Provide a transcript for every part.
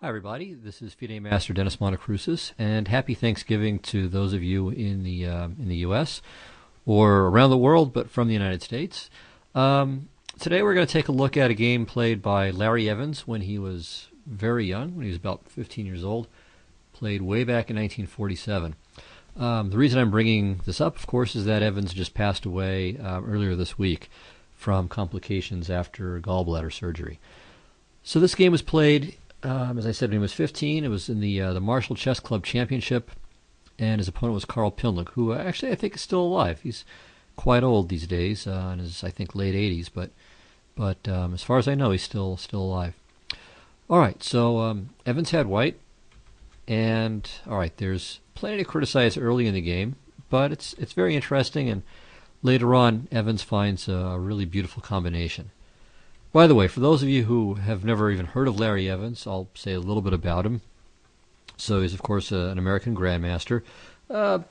Hi, everybody. This is FIDE Master Dennis Monokroussos, and happy Thanksgiving to those of you in the U.S. or around the world, but from the United States. Today we're going to take a look at a game played by Larry Evans when he was very young, when he was about 15 years old, played way back in 1947. The reason I'm bringing this up, of course, is that Evans just passed away earlier this week from complications after gallbladder surgery. So this game was played, as I said, when he was 15. It was in the Marshall Chess Club Championship, and his opponent was Carl Pilnick, who actually I think is still alive. He's quite old these days, in his, I think, late 80s, but as far as I know, he's still alive. All right, so Evans had white, and all right, there's plenty to criticize early in the game, but it's very interesting, and later on, Evans finds a really beautiful combination. By the way, for those of you who have never even heard of Larry Evans, I'll say a little bit about him. So he's, of course, an American grandmaster,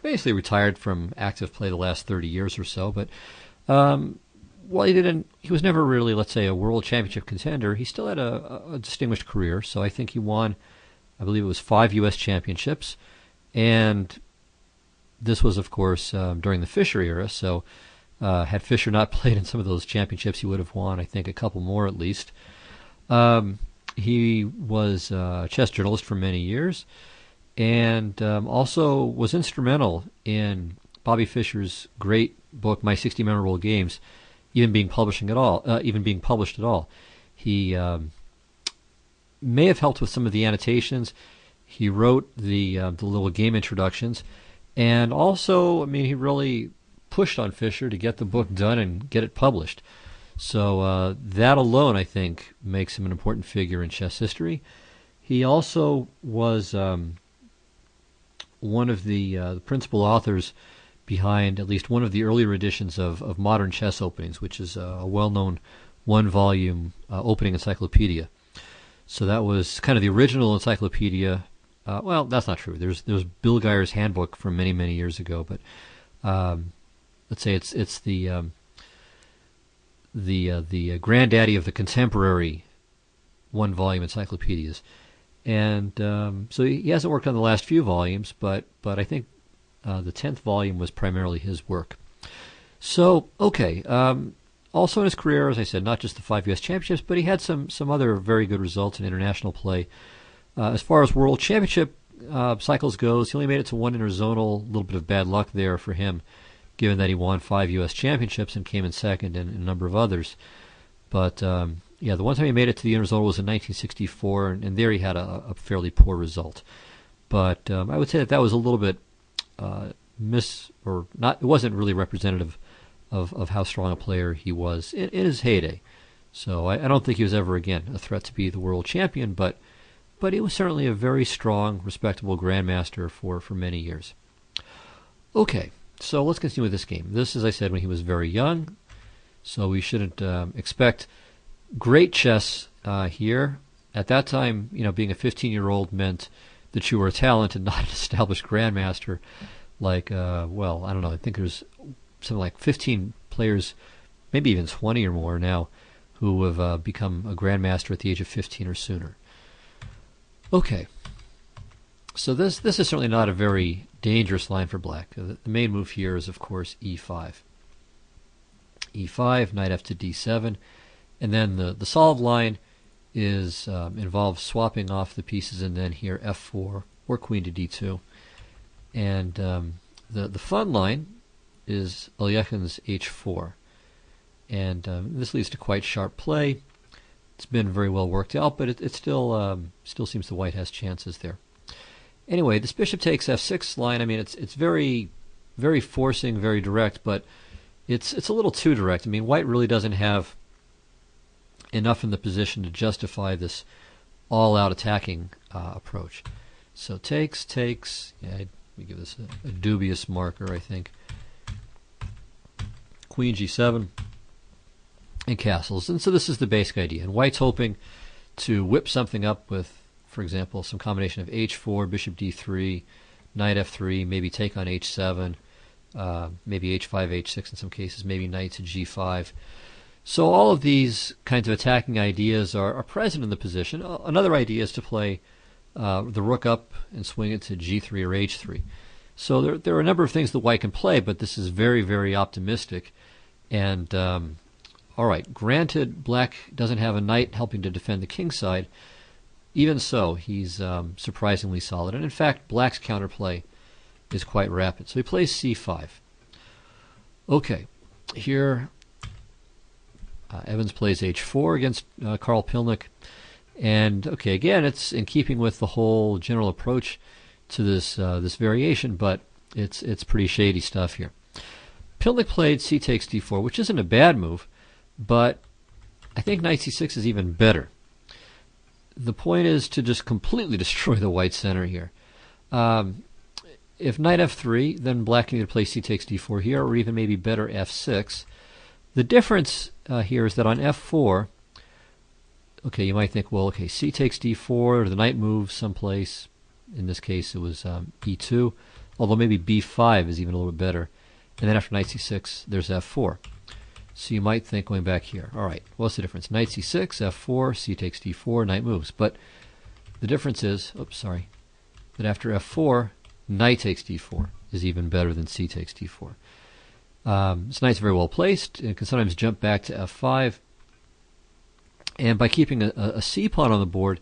basically retired from active play the last 30 years or so. But while he was never really, let's say, a world championship contender, he still had a distinguished career. So I think he won, I believe it was 5 U.S. championships. And this was, of course, during the Fischer era. So had Fischer not played in some of those championships, he would have won, I think, a couple more at least. He was a chess journalist for many years, and also was instrumental in Bobby Fischer's great book, My 60 Memorable Games, even being published at all. He may have helped with some of the annotations. He wrote the little game introductions, and also, I mean, he really pushed on Fischer to get the book done and get it published. So that alone, I think, makes him an important figure in chess history. He also was one of the principal authors behind at least one of the earlier editions of Modern Chess Openings, which is a well-known one-volume opening encyclopedia. So that was kind of the original encyclopedia. Well, that's not true. There's Bill Geyer's handbook from many, many years ago, but let's say it's the granddaddy of the contemporary one-volume encyclopedias, and so he hasn't worked on the last few volumes, but I think the 10th volume was primarily his work. So okay, also in his career, as I said, not just the 5 U.S. championships, but he had some other very good results in international play. As far as world championship cycles goes, he only made it to one interzonal. A little bit of bad luck there for him, given that he won 5 U.S. championships and came in second in a number of others. But, yeah, the one time he made it to the interzonal was in 1964, and there he had a fairly poor result. But I would say that was a little bit it wasn't really representative of how strong a player he was in his heyday. So I don't think he was ever, again, a threat to be the world champion, but he was certainly a very strong, respectable grandmaster for many years. Okay. So let's continue with this game. This, as I said, when he was very young, so we shouldn't expect great chess here. At that time, being a 15-year-old meant that you were a talented, not an established grandmaster. Like, well, I don't know. I think there's something like 15 players, maybe even 20 or more now, who have become a grandmaster at the age of 15 or sooner. Okay. So this is certainly not a very dangerous line for black. The main move here is, of course, e5. e5, knight f to d7, and then the solid line is involves swapping off the pieces, and then here f4 or queen to d2. And the fun line is Alyekhin's h4, and this leads to quite sharp play. It's been very well worked out, but it still seems the white has chances there. Anyway, this bishop takes f6 line. I mean, it's very, very forcing, very direct, but it's a little too direct. I mean, white really doesn't have enough in the position to justify this all-out attacking approach. So takes. Yeah, let me give this a dubious marker, I think. Queen g7 and castles. And so this is the basic idea. And white's hoping to whip something up with, for example, some combination of h4, bishop d3, knight f3, maybe take on h7, maybe h5, h6 in some cases, maybe knight to g5. So all of these kinds of attacking ideas are present in the position. Another idea is to play the rook up and swing it to g3 or h3. So there are a number of things that white can play, but this is very, very optimistic. And all right, granted, black doesn't have a knight helping to defend the king side. Even so, he's surprisingly solid. And in fact, black's counterplay is quite rapid. So he plays c5. Okay, here Evans plays h4 against Karl Pilnik. And okay, again, it's in keeping with the whole general approach to this this variation, but it's pretty shady stuff here. Pilnik played c takes d4, which isn't a bad move, but I think knight c6 is even better. The point is to just completely destroy the white center here. If knight f3, then black can either play c takes d4 here, or even maybe better f6. The difference here is that on f4, okay, you might think, well, okay, c takes d4, or the knight moves someplace. In this case, it was e2, although maybe b5 is even a little bit better. And then after knight c6, there's f4. So you might think going back here, all right, what's the difference? Knight c6, f4, c takes d4, knight moves. But the difference is, oops, sorry, that after f4, knight takes d4 is even better than c takes d4. This knight's very well placed and can sometimes jump back to f5. And by keeping a c pawn on the board,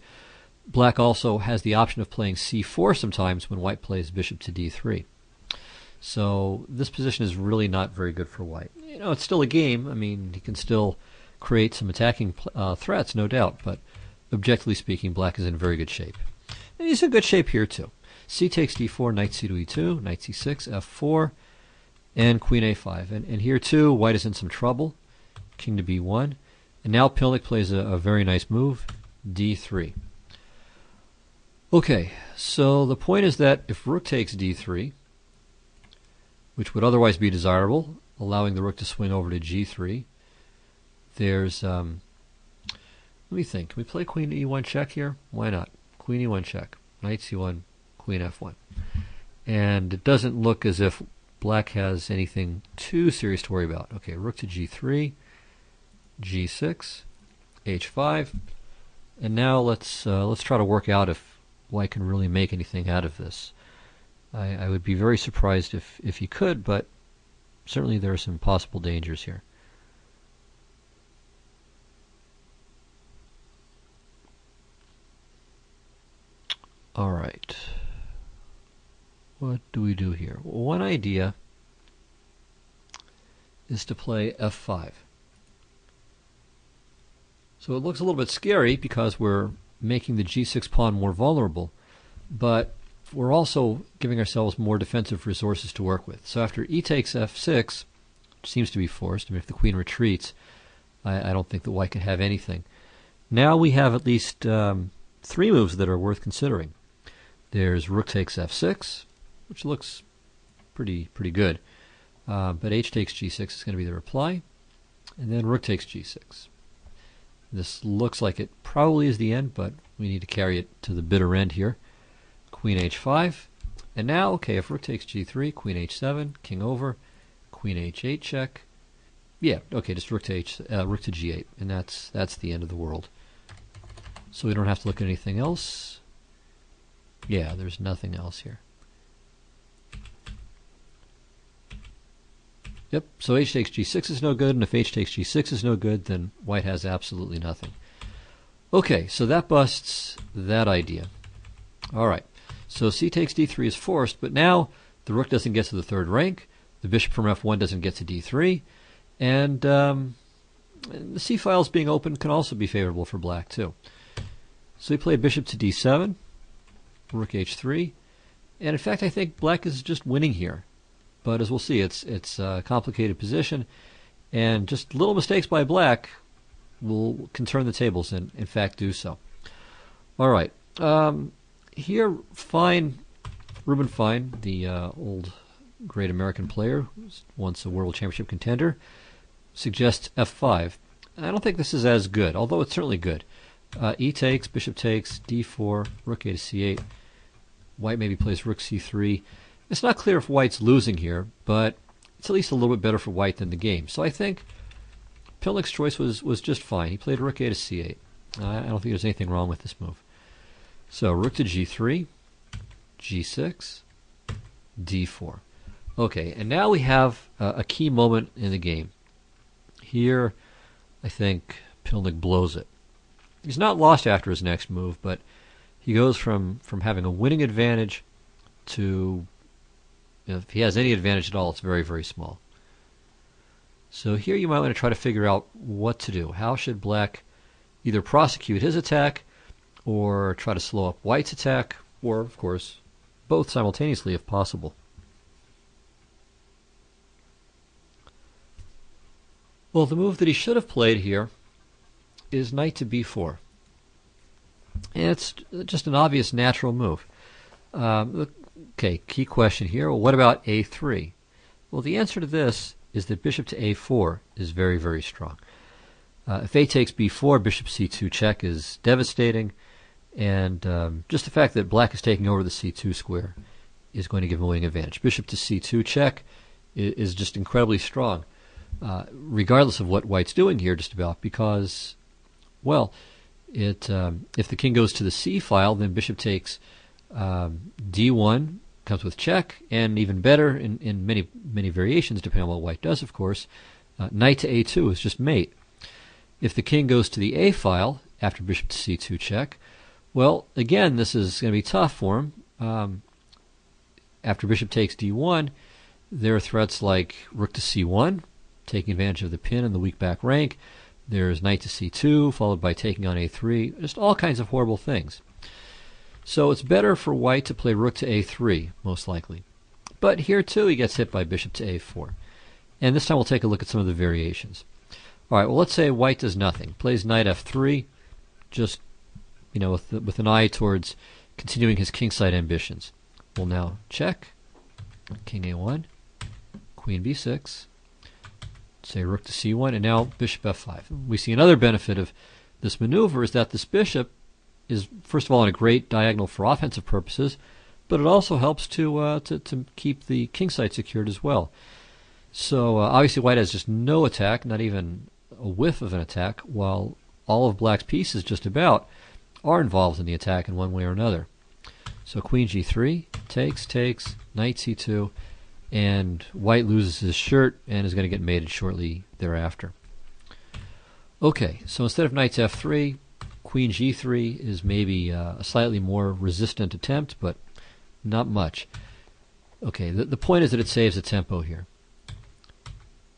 black also has the option of playing c4 sometimes when white plays bishop to d3. So this position is really not very good for white. You know, it's still a game. I mean, he can still create some attacking threats, no doubt, but objectively speaking, black is in very good shape. And he's in good shape here, too. C takes d4, knight c to e2, knight c6, f4, and queen a5. And here, too, white is in some trouble. King to b1. And now Pilnik plays a very nice move, d3. Okay, so the point is that if rook takes d3, which would otherwise be desirable, allowing the rook to swing over to g3, there's, let me think, can we play queen e1 check here? Why not? Queen e1 check, knight c1, queen f1. And it doesn't look as if black has anything too serious to worry about. Okay, rook to g3, g6, h5, and now let's try to work out if white can really make anything out of this. I would be very surprised if he could, but certainly there are some possible dangers here. All right. What do we do here? Well, one idea is to play f5. So it looks a little bit scary because we're making the g6 pawn more vulnerable, but we're also giving ourselves more defensive resources to work with. So after e takes f6, which seems to be forced, I mean, if the queen retreats, I don't think that white can have anything. Now we have at least 3 moves that are worth considering. There's rook takes f6, which looks pretty good. But h takes g6 is going to be the reply. And then rook takes g6. This looks like it probably is the end, but we need to carry it to the bitter end here. Queen h5. And now, okay, if rook takes g3, queen h7, king over, queen h8 check. Yeah, okay, just rook to g8, and that's the end of the world. So we don't have to look at anything else. Yeah, there's nothing else here. Yep, so h takes g6 is no good, and if h takes g6 is no good, then white has absolutely nothing. Okay, so that busts that idea. All right, so c takes d3 is forced, but now the rook doesn't get to the third rank, the bishop from f1 doesn't get to d3, and the c files being open can also be favorable for black too. So we play bishop to d7, rook h3, and in fact I think black is just winning here. But as we'll see, it's a complicated position, and just little mistakes by black can turn the tables and in fact do so. All right, here Reuben Fine, the old great American player, who was once a world championship contender, suggests f5. I don't think this is as good, although it's certainly good. E takes, bishop takes, d4, rook a to c8. White maybe plays rook c3. It's not clear if white's losing here, but it's at least a little bit better for white than the game. So I think Pilnik's choice was just fine. He played rook a to c8. I don't think there's anything wrong with this move. So rook to g3, g6, d4. Okay, and now we have a key moment in the game. Here, I think Pilnik blows it. He's not lost after his next move, but he goes from having a winning advantage to, if he has any advantage at all, it's very, very small. So here you might want to try to figure out what to do. How should black either prosecute his attack or try to slow up white's attack, or, of course, both simultaneously if possible. Well, the move that he should have played here is knight to b4. And it's just an obvious natural move. Okay, key question here. Well, what about a3? Well, the answer to this is that bishop to a4 is very, very strong. If a takes b4, bishop c2 check is devastating. And just the fact that black is taking over the c2 square is going to give him a winning advantage. Bishop to c2 check is just incredibly strong, regardless of what white's doing here, just about, because, well, if the king goes to the c file, then bishop takes d1, comes with check, and even better, in many variations, depending on what white does, of course, knight to a2 is just mate. If the king goes to the a file after bishop to c2 check, well, again, this is going to be tough for him. After bishop takes d1, there are threats like rook to c1, taking advantage of the pin and the weak back rank. There's knight to c2, followed by taking on a3, just all kinds of horrible things. So it's better for white to play rook to a3, most likely. But here, too, he gets hit by bishop to a4. And this time we'll take a look at some of the variations. All right, well, let's say white does nothing. Plays knight f3, just, you know, with an eye towards continuing his kingside ambitions. We'll now check. King a1, queen b6, say rook to c1, and now bishop f5. We see another benefit of this maneuver is that this bishop is, first of all, in a great diagonal for offensive purposes, but it also helps to keep the kingside secured as well. So obviously white has just no attack, not even a whiff of an attack, while all of black's pieces just about are involved in the attack in one way or another. So queen g3, takes, knight c2, and white loses his shirt and is going to get mated shortly thereafter. Okay, so instead of knight f3, queen g3 is maybe a slightly more resistant attempt, but not much. Okay, the point is that it saves the tempo here.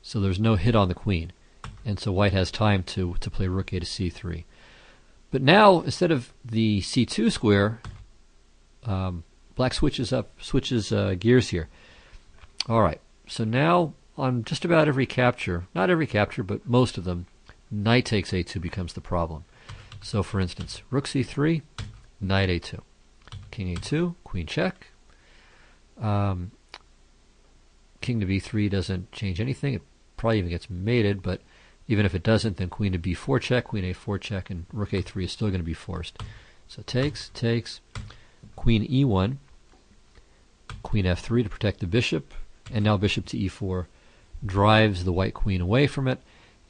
So there's no hit on the queen, and so white has time to play rook a to c3. But now, instead of the c2 square, black switches gears here. All right, so now on just about every capture, not every capture, but most of them, knight takes a2 becomes the problem. So for instance, rook c3, knight a2, king a2, queen check. King to b3 doesn't change anything. It probably even gets mated, but even if it doesn't, then queen to b4 check, queen a4 check, and rook a3 is still going to be forced. So takes, queen e1, queen f3 to protect the bishop, and now bishop to e4 drives the white queen away from it,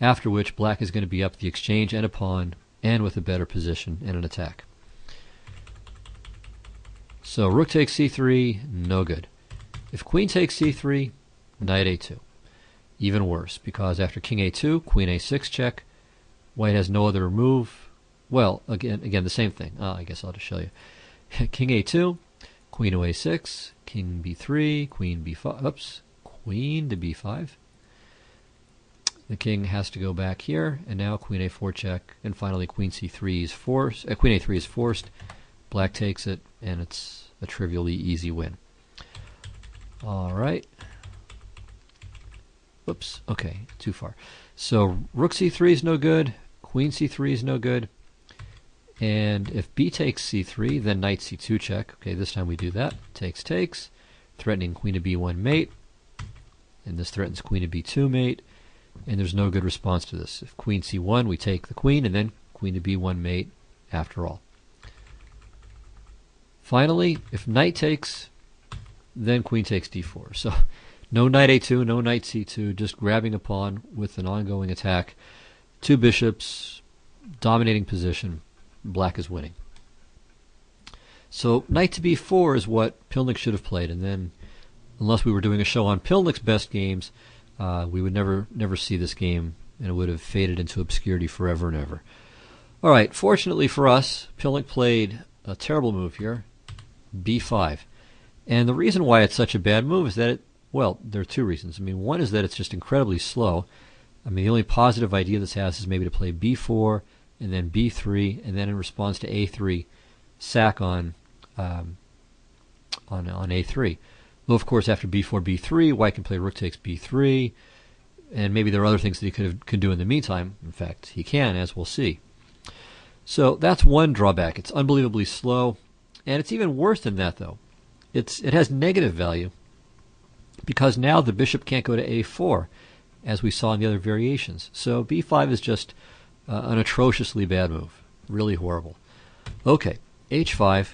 after which black is going to be up the exchange and a pawn, and with a better position and an attack. So rook takes c3, no good. If queen takes c3, knight a2. Even worse, because after king a2, queen a6 check, white has no other move. Well, again the same thing. I guess I'll just show you. King a2, queen to a6, king b3, queen b5, oops, queen to b5. The king has to go back here, and now queen a4 check, and finally queen c3 is forced. Queen a3 is forced. Black takes it, and it's a trivially easy win. All right. Whoops. Okay, too far. So rook c3 is no good. Queen c3 is no good. And if b takes c3, then knight c2 check. Okay, this time we do that. Takes, threatening queen to b1 mate. And this threatens queen to b2 mate. And there's no good response to this. If queen c1, we take the queen, and then queen to b1 mate after all. Finally, if knight takes, then queen takes d4. So no knight a2, no knight c2, just grabbing a pawn with an ongoing attack. Two bishops, dominating position. Black is winning. So knight to b4 is what Pilnik should have played, and then, unless we were doing a show on Pilnik's best games, we would never see this game, and it would have faded into obscurity forever and ever. All right, fortunately for us, Pilnik played a terrible move here, b5. And the reason why it's such a bad move is that well, there are two reasons. I mean, one is that it's just incredibly slow. I mean, the only positive idea this has is maybe to play b4 and then b3, and then in response to a3, sack on a3. Well, of course, after b4, b3, white can play rook takes b3, and maybe there are other things that he could do in the meantime. In fact, he can, as we'll see. So that's one drawback. It's unbelievably slow, and it's even worse than that, though. It has negative value because now the bishop can't go to a4, as we saw in the other variations. So b5 is just an atrociously bad move, really horrible. Okay, h5,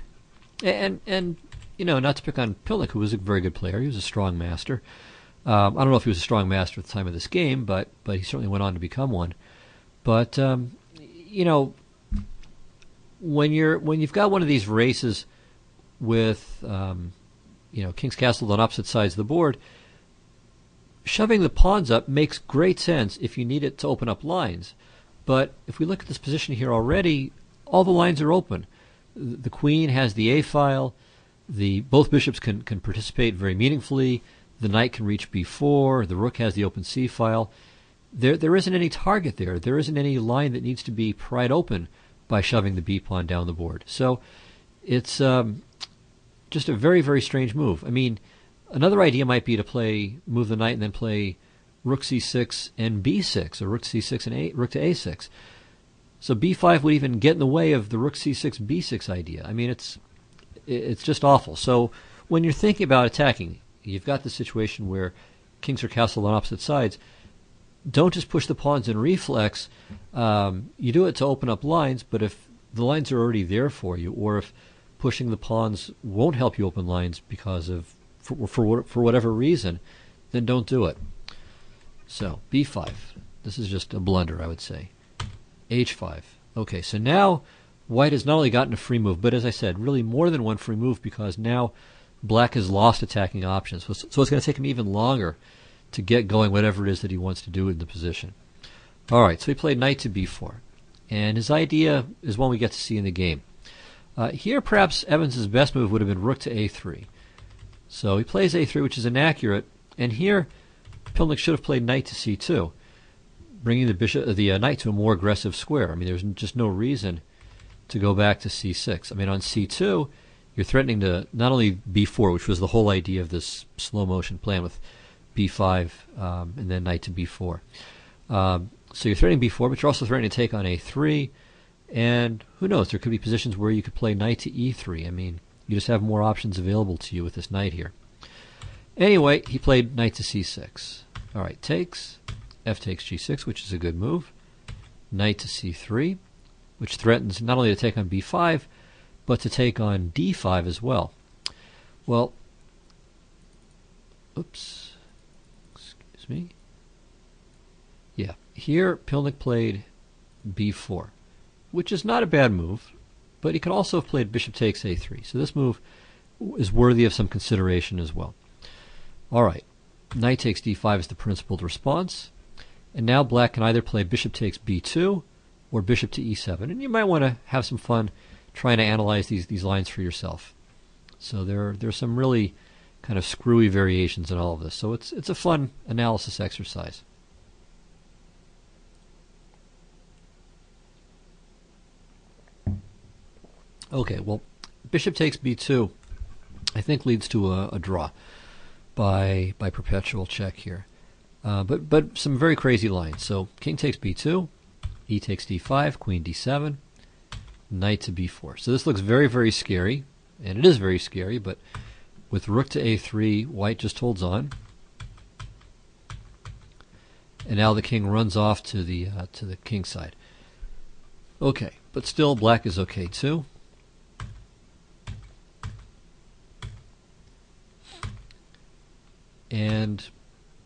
and not to pick on Pilnik, who was a very good player. He was a strong master. I don't know if he was a strong master at the time of this game, but he certainly went on to become one. But when you've got one of these races with king's castle on opposite sides of the board, shoving the pawns up makes great sense if you need it to open up lines. But if we look at this position here already, all the lines are open. The queen has the a file. Both bishops can participate very meaningfully. The knight can reach b4. The rook has the open c file. There isn't any target there. There isn't any line that needs to be pried open by shoving the b pawn down the board. So it's just a very, very strange move. I mean, another idea might be to move the knight and then play rook c6 and b6, or rook c6 and rook to a6. So b5 would even get in the way of the rook c6 b6 idea. I mean, it's just awful. So when you're thinking about attacking, you've got the situation where kings are castled on opposite sides. Don't just push the pawns in reflex. You do it to open up lines, but if the lines are already there for you, or if pushing the pawns won't help you open lines because of for whatever reason, then don't do it. So b5. This is just a blunder, I would say. h5. Okay, so now white has not only gotten a free move, but as I said, really more than one free move, because now black has lost attacking options. So it's going to take him even longer to get going whatever it is that he wants to do in the position. All right, so he played knight to b4. And his idea is one we get to see in the game. Here, perhaps Evans's best move would have been rook to a3. So he plays a3, which is inaccurate. And here, Pilnik should have played knight to c2, bringing the knight to a more aggressive square. I mean, there's just no reason to go back to c6. I mean, on c2, you're threatening to not only b4, which was the whole idea of this slow motion plan with b5 and then knight to b4. So you're threatening b4, but you're also threatening to take on a3. And who knows, there could be positions where you could play knight to e3. I mean, you just have more options available to you with this knight here. Anyway, he played knight to c6. All right, takes, f takes g6, which is a good move. Knight to c3, which threatens not only to take on b5, but to take on d5 as well. Well, oops, excuse me. Yeah, here Pilnik played b4, which is not a bad move, but he could also have played bishop takes a3. So this move is worthy of some consideration as well. All right, knight takes d5 is the principled response. And now black can either play bishop takes b2 or bishop to e7. And you might want to have some fun trying to analyze these lines for yourself. So there's some really kind of screwy variations in all of this. So it's a fun analysis exercise. Okay, well, bishop takes b2, I think, leads to a draw by perpetual check here. But some very crazy lines. So king takes b2, e takes d5, queen d7, knight to b4. So this looks very, very scary, and it is very scary, but with rook to a3, white just holds on. And now the king runs off to the king side. Okay, but still black is okay too. And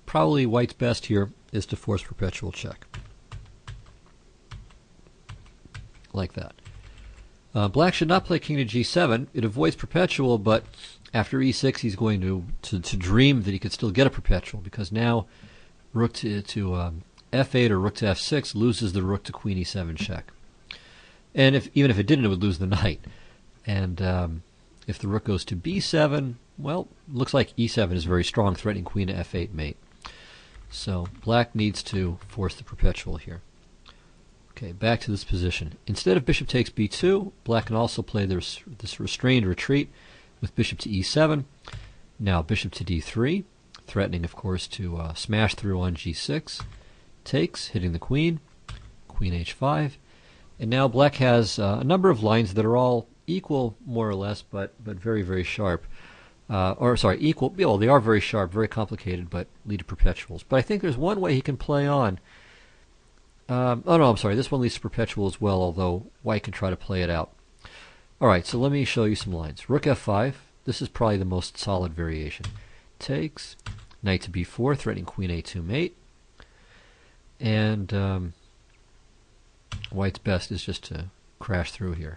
probably white's best here is to force perpetual check. Like that. Black should not play king to g7. It avoids perpetual, but after e6 he's going to dream that he could still get a perpetual, because now rook to f8 or rook to f6 loses the rook to queen e7 check. And even if it didn't, it would lose the knight. And if the rook goes to b7, well, looks like e7 is very strong, threatening queen to f8 mate. So black needs to force the perpetual here. Okay, back to this position. Instead of bishop takes b2, black can also play this restrained retreat with bishop to e7. Now bishop to d3, threatening, of course, to smash through on g6. Takes, hitting the queen, queen h5. And now black has a number of lines that are all equal, more or less, but very, very sharp. Equal. Well, they are very sharp, very complicated, but lead to perpetuals. But I think there's one way he can play on. This one leads to perpetual as well, although white can try to play it out. All right, so let me show you some lines. Rook f5. This is probably the most solid variation. Takes, knight to b4, threatening queen a2 mate. And white's best is just to crash through here.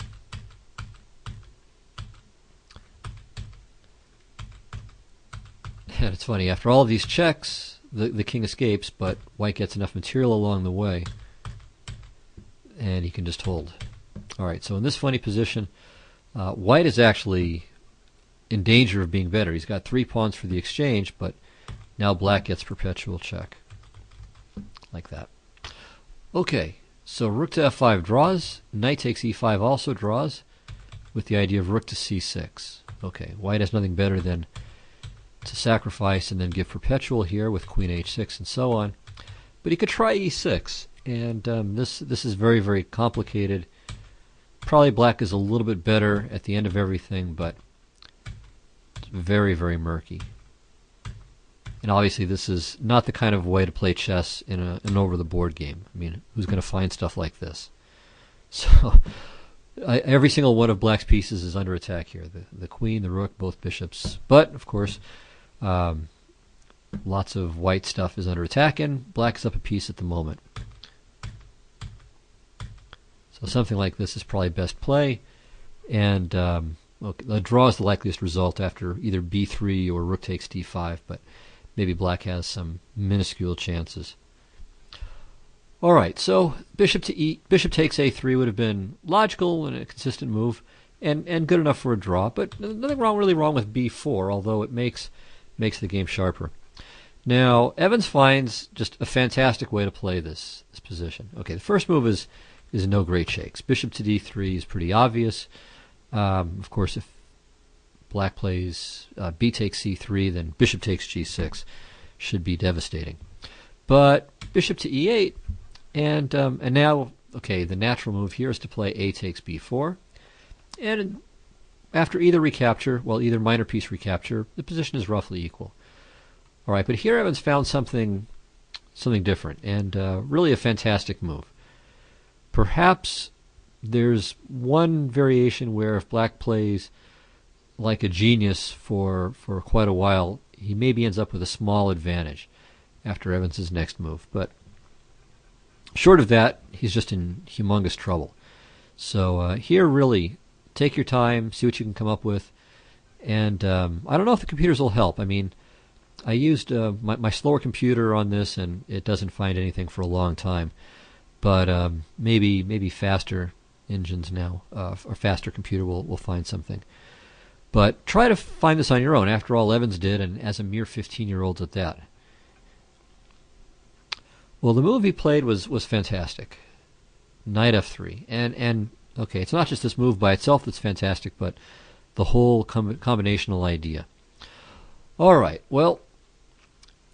And it's funny, after all of these checks, the king escapes, but white gets enough material along the way, and he can just hold. Alright, so in this funny position, white is actually in danger of being better. He's got 3 pawns for the exchange, but now black gets perpetual check. Like that. Okay, so rook to f5 draws, knight takes e5 also draws, with the idea of rook to c6. Okay, white has nothing better than to sacrifice and then give perpetual here with queen h6 and so on. But he could try e6, and this is very, very complicated. Probably black is a little bit better at the end of everything, but it's very, very murky. And obviously this is not the kind of way to play chess in an over-the-board game. I mean, who's going to find stuff like this? So every single one of black's pieces is under attack here. The queen, the rook, both bishops. But, of course, lots of white stuff is under attack, and black is up a piece at the moment. So something like this is probably best play. And the draw is the likeliest result after either b3 or rook takes d5, but maybe black has some minuscule chances. All right, so bishop takes a3 would have been logical and a consistent move, and good enough for a draw. But nothing really wrong with b4, although it makes the game sharper. Now Evans finds just a fantastic way to play this position. Okay, the first move is no great shakes. Bishop to d3 is pretty obvious. Of course, if black plays b takes c3, then bishop takes g6 should be devastating. But bishop to e8, and now, okay, the natural move here is to play a takes b4, and after either recapture, well, either minor piece recapture, the position is roughly equal. All right, but here Evans found something different, and really a fantastic move. Perhaps there's one variation where if black plays like a genius for quite a while, he maybe ends up with a small advantage after Evans's next move. But short of that, he's just in humongous trouble. So here, really, take your time, see what you can come up with. And I don't know if the computers will help. I mean, I used my slower computer on this, and it doesn't find anything for a long time. But maybe faster engines now, or faster computer will find something. But try to find this on your own. After all, Evans did, and as a mere 15-year-old at that. Well, the move he played was fantastic. Knight f3. And okay, it's not just this move by itself that's fantastic, but the whole combinational idea. All right, well,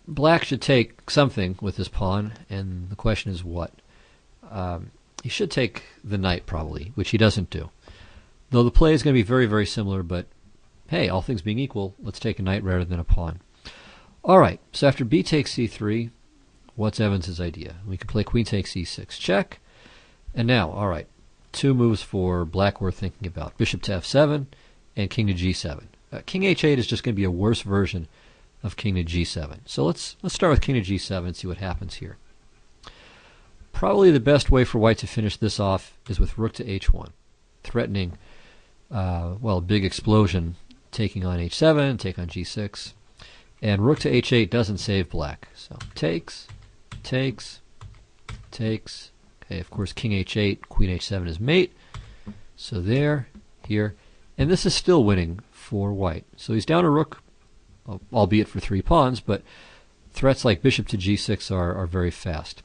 black should take something with this pawn, and the question is what? He should take the knight, probably, which he doesn't do. Though the play is going to be very, very similar, but hey, all things being equal, let's take a knight rather than a pawn. All right, so after b takes c3, what's Evans's idea? We can play queen takes e6, check. And now, all right, 2 moves for black worth thinking about. Bishop to f7 and king to g7. King h8 is just going to be a worse version of king to g7. So let's start with king to g7 and see what happens here. Probably the best way for white to finish this off is with rook to h1. threatening, well, big explosion, taking on h7, take on g6. And rook to h8 doesn't save black. So takes, takes, takes. Okay, of course, king h8, queen h7 is mate. So there, here. And this is still winning for white. So he's down a rook, albeit for 3 pawns, but threats like bishop to g6 are very fast.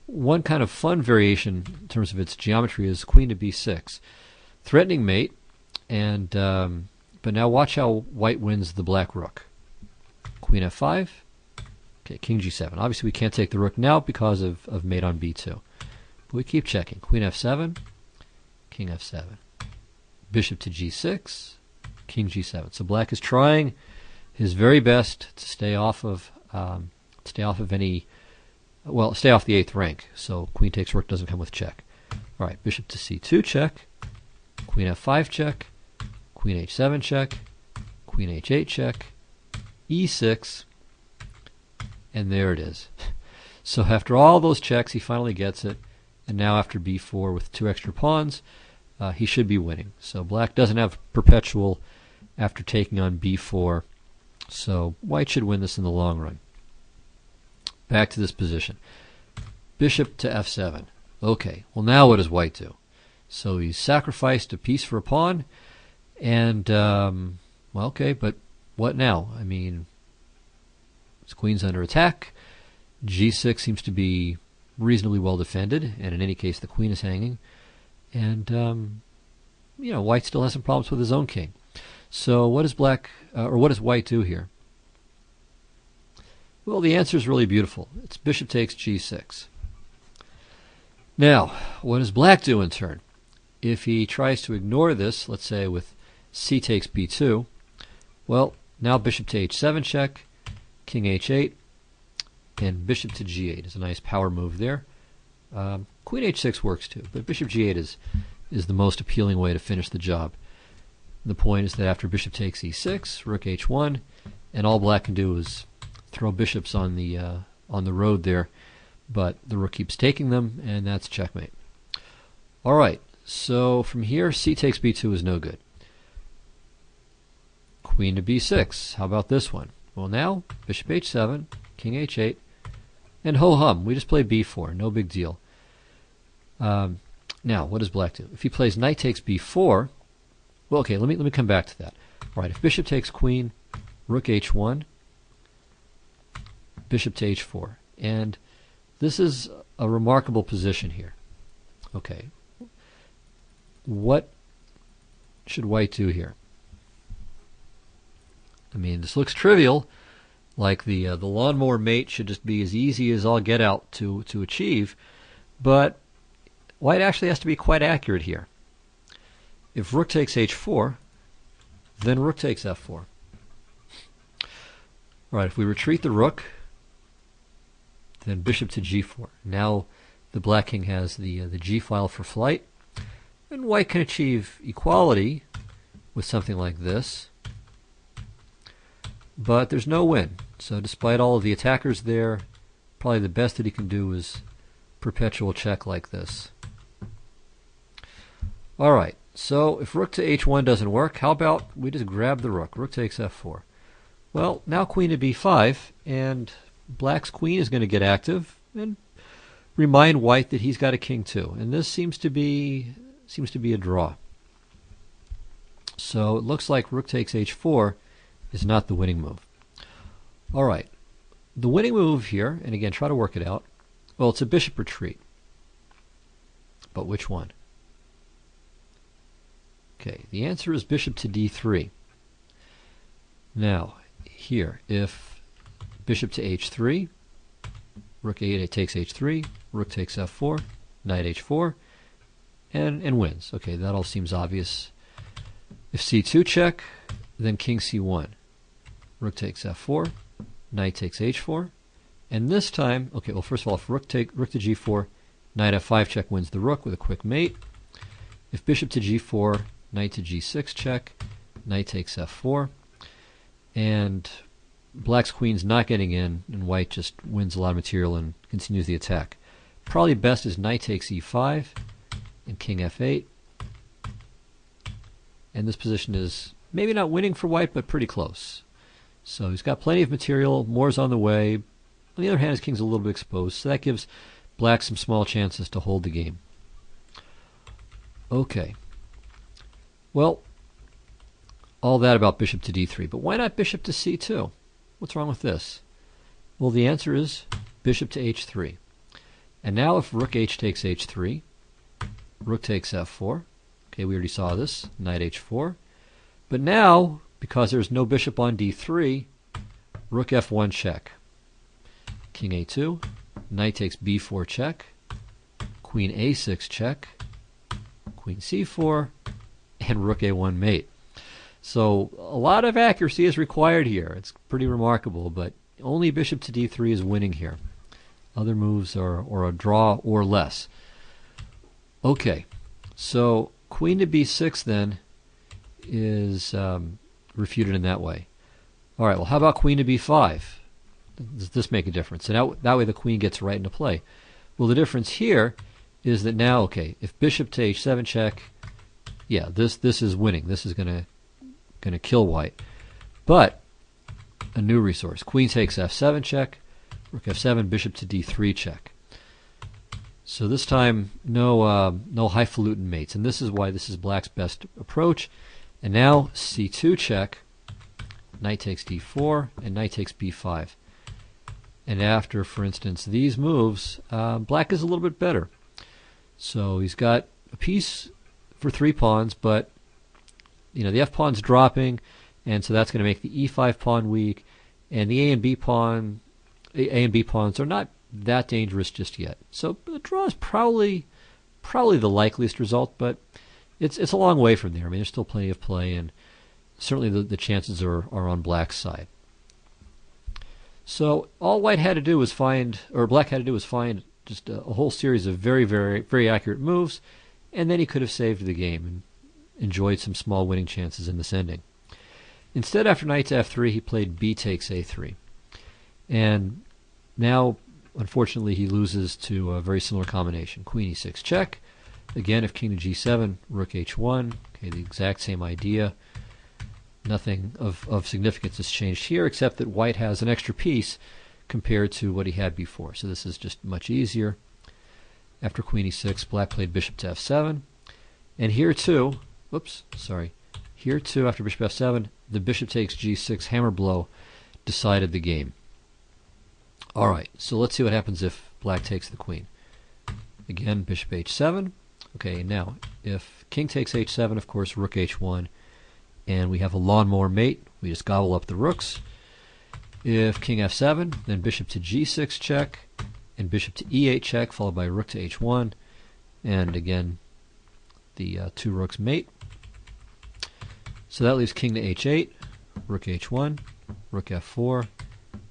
One kind of fun variation in terms of its geometry is queen to b6. Threatening mate, and but now watch how white wins the black rook. Queen f5, okay, king g7. Obviously we can't take the rook now because of mate on b2. But we keep checking. Queen f7, king f7. Bishop to g6, king g7. So black is trying his very best to stay off of any, well, stay off the 8th rank. So queen takes rook doesn't come with check. All right, bishop to c2 check, queen f5 check, queen h7 check, queen h8 check, e6, and there it is. So after all those checks, he finally gets it, and now after b4 with 2 extra pawns, he should be winning. So black doesn't have perpetual after taking on b4, so white should win this in the long run. Back to this position. Bishop to f7. Okay, well now what does white do? So he's sacrificed a piece for a pawn, and, well, okay, but what now? I mean, his queen's under attack. g6 seems to be reasonably well defended, and in any case the queen is hanging. And, you know, white still has some problems with his own king. So what does black, or what does white do here? Well, the answer is really beautiful. It's bishop takes g6. Now, what does black do in turn? If he tries to ignore this, let's say with c takes b2, well, now bishop to h7 check, king h8, and bishop to g8 is a nice power move there. Queen h6 works too, but bishop g8 is the most appealing way to finish the job. The point is that after bishop takes e6, rook h1, and all black can do is throw bishops on the road there, but the rook keeps taking them, and that's checkmate. All right, so from here, c takes b2 is no good. Queen to b6. How about this one? Well, now bishop h7, king h8, and ho-hum. We just play b4. No big deal. Now, what does black do? If he plays knight takes b4, well, okay, let me come back to that. All right, if bishop takes queen, rook h1, bishop to h4, and this is a remarkable position here. Okay, what should white do here? I mean, this looks trivial, like the lawnmower mate should just be as easy as all get out to achieve, but white actually has to be quite accurate here. If rook takes h4, then rook takes f4. All right, if we retreat the rook, then bishop to g4. Now the black king has the g file for flight, and white can achieve equality with something like this. But there's no win. So despite all of the attackers there, probably the best that he can do is perpetual check like this. All right, so if rook to h1 doesn't work, how about we just grab the rook? Rook takes f4. Well, now queen to b5, and black's queen is going to get active and remind white that he's got a king too. And this seems to be a draw. So it looks like rook takes h4 is not the winning move. All right, the winning move here, and again, try to work it out. Well, it's a bishop retreat. But which one? Okay, the answer is bishop to d3. Now, here, if bishop to h3, rook a8 takes h3, rook takes f4, knight h4, and wins. Okay, that all seems obvious. If c2 check, then king c1. Rook takes f4, knight takes h4, and this time, okay, well, first of all, if rook to g4, knight f5 check wins the rook with a quick mate. If bishop to g4, knight to g6 check, knight takes f4, and black's queen's not getting in, and white just wins a lot of material and continues the attack. Probably best is knight takes e5 and king f8, and this position is maybe not winning for white, but pretty close. So he's got plenty of material. More's on the way. On the other hand, his king's a little bit exposed, so that gives black some small chances to hold the game. Okay. Well, all that about bishop to d3, but why not bishop to c2? What's wrong with this? Well, the answer is bishop to h3. And now if rook h takes h3, rook takes f4. Okay, we already saw this, knight h4. But now, because there's no bishop on d3, rook f1 check. King a2, knight takes b4 check, queen a6 check, queen c4, and rook a1 mate. So a lot of accuracy is required here. It's pretty remarkable, but only bishop to d3 is winning here. Other moves are a draw or less. Okay, so queen to b6 then is refuted in that way. All right, well, how about queen to b5? Does this make a difference? And that way the queen gets right into play. Well, the difference here is that now, okay, if bishop to h7 check, yeah, this is winning. This is gonna kill white. But a new resource. Queen takes f7 check, rook f7, bishop to d3 check. So this time, no highfalutin mates, and this is why this is black's best approach. And now c2 check, knight takes d4, and knight takes b5. And after, for instance, these moves, black is a little bit better. So he's got a piece for 3 pawns, but the f pawn's dropping, and so that's going to make the e5 pawn weak, and the A and B pawns are not that dangerous just yet. So the draw is probably the likeliest result, but it's a long way from there. I mean, there's still plenty of play, and certainly the chances are on black's side. So all white had to do was find, or black had to do was find just a whole series of very, very, very accurate moves, and then he could have saved the game and enjoyed some small winning chances in this ending. Instead, after knight to f3, he played b takes a3. And now, unfortunately, he loses to a very similar combination. Queen e6 check. Again, if king to g7, rook h1. Okay, the exact same idea. Nothing of significance has changed here, except that white has an extra piece compared to what he had before. So this is just much easier. After queen e6, black played bishop to f7. And here too, here too, after bishop f7, the bishop takes g6 hammer blow decided the game. All right, so let's see what happens if black takes the queen. Again, bishop h7. Okay, now, if king takes h7, of course, rook h1, and we have a lawnmower mate. We just gobble up the rooks. If king f7, then bishop to g6 check, and bishop to e8 check, followed by rook to h1, and again, the 2 rooks mate. So that leaves king to h8, rook h1, rook f4,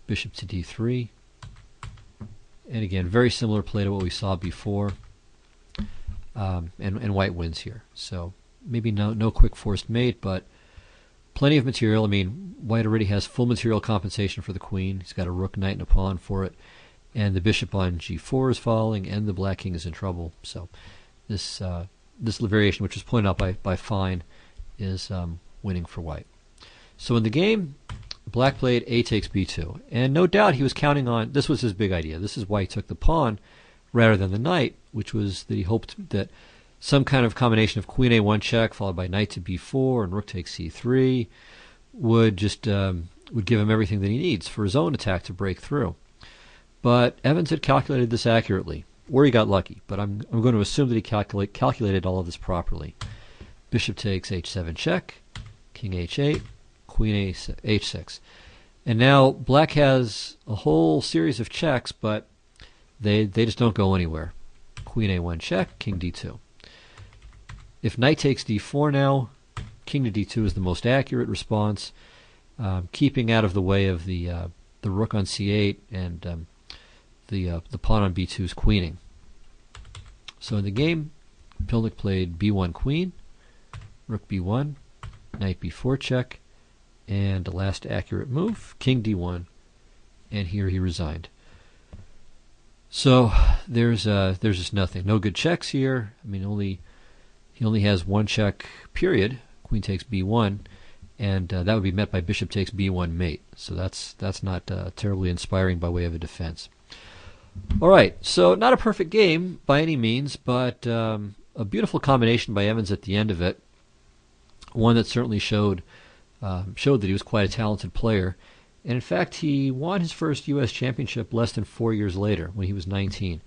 bishop to d3, and again, very similar play to what we saw before, and white wins here. So maybe no quick forced mate, but plenty of material. I mean, white already has full material compensation for the queen. He's got a rook, knight, and a pawn for it, and the bishop on g4 is falling, and the black king is in trouble. So this variation, which was pointed out by Fine, is winning for white. So in the game, black played a takes b2, and no doubt he was counting on, this was his big idea. This is why he took the pawn rather than the knight, which was that he hoped that some kind of combination of queen a1 check followed by knight to b4 and rook takes c3 would just would give him everything that he needs for his own attack to break through. But Evans had calculated this accurately, or he got lucky, but I'm going to assume that he calculated all of this properly. Bishop takes h7 check, king h8, queen h6. And now black has a whole series of checks, but they just don't go anywhere. Queen a1 check, king d2. If knight takes d4 now, king to d2 is the most accurate response, keeping out of the way of the rook on c8 and the pawn on b2 is queening. So in the game, Pilnik played b1 queen, rook b1, knight b4 check, and the last accurate move, king d1, and here he resigned. So there's just nothing. No good checks here. I mean, he only has one check period, queen takes b1, and that would be met by bishop takes b1 mate. So that's not terribly inspiring by way of a defense. All right, so not a perfect game by any means, but a beautiful combination by Evans at the end of it. One that certainly showed that he was quite a talented player. And in fact, he won his first U.S. championship less than 4 years later when he was 19.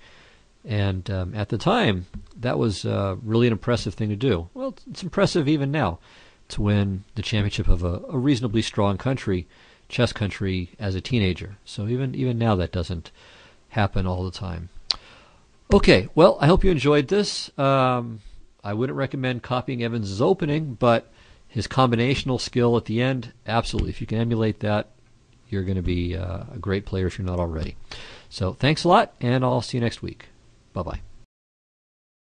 And at the time, that was really an impressive thing to do. Well, it's impressive even now to win the championship of a reasonably strong country, chess country, as a teenager. So even now, that doesn't happen all the time. Okay, well, I hope you enjoyed this. I wouldn't recommend copying Evans' opening, but his combinational skill at the end, absolutely. If you can emulate that, you're going to be a great player if you're not already. So thanks a lot, and I'll see you next week. Bye-bye.